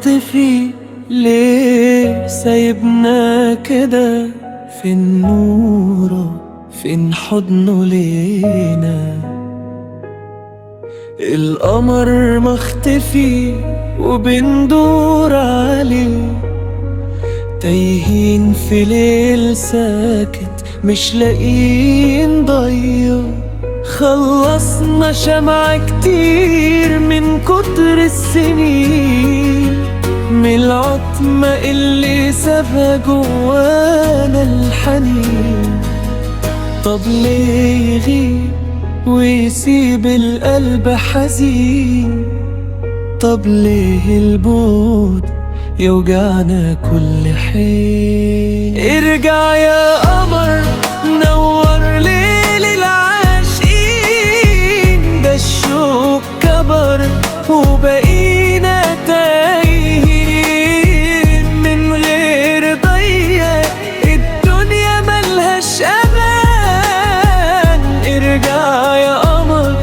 مختفي ليه سايبنا كده؟ فين نوره فين حضنه لينا؟ القمر مختفي وبندور عليه، تايهين في ليل ساكت مش لاقيين ضيه. خلصنا شمعة كتير من كتر السنين، من العتمة اللي سابها جوانا الحنين. طب ليه يغيب ويسيب القلب حزين؟ طب ليه البعد يوجعنا كل حين؟ ارجع يا قمر نور ليل العاشقين، ده الشوق كبر وبقينا تايهين من غير ضيق، الدنيا ملهاش امان. ارجع يا قمر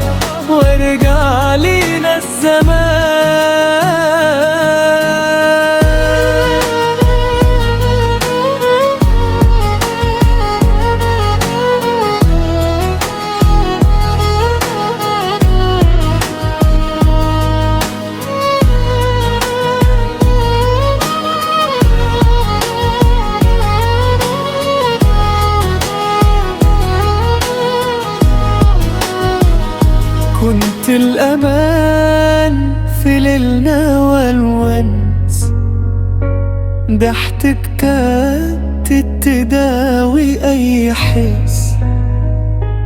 وارجع لينا الزمان. كنت الأمان في ليلنا والونس، ضحكتك كانت تداوي أي حس.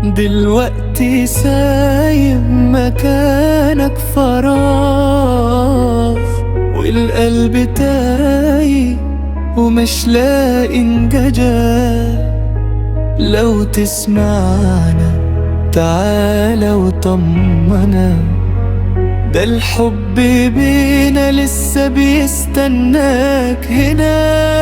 دلوقتي سايب مكانك فراغ، والقلب تايه ومش لاقي انججاه. لو تسمعنا تعالى وطمنا، ده الحب بينا لسه بيستناك هنا.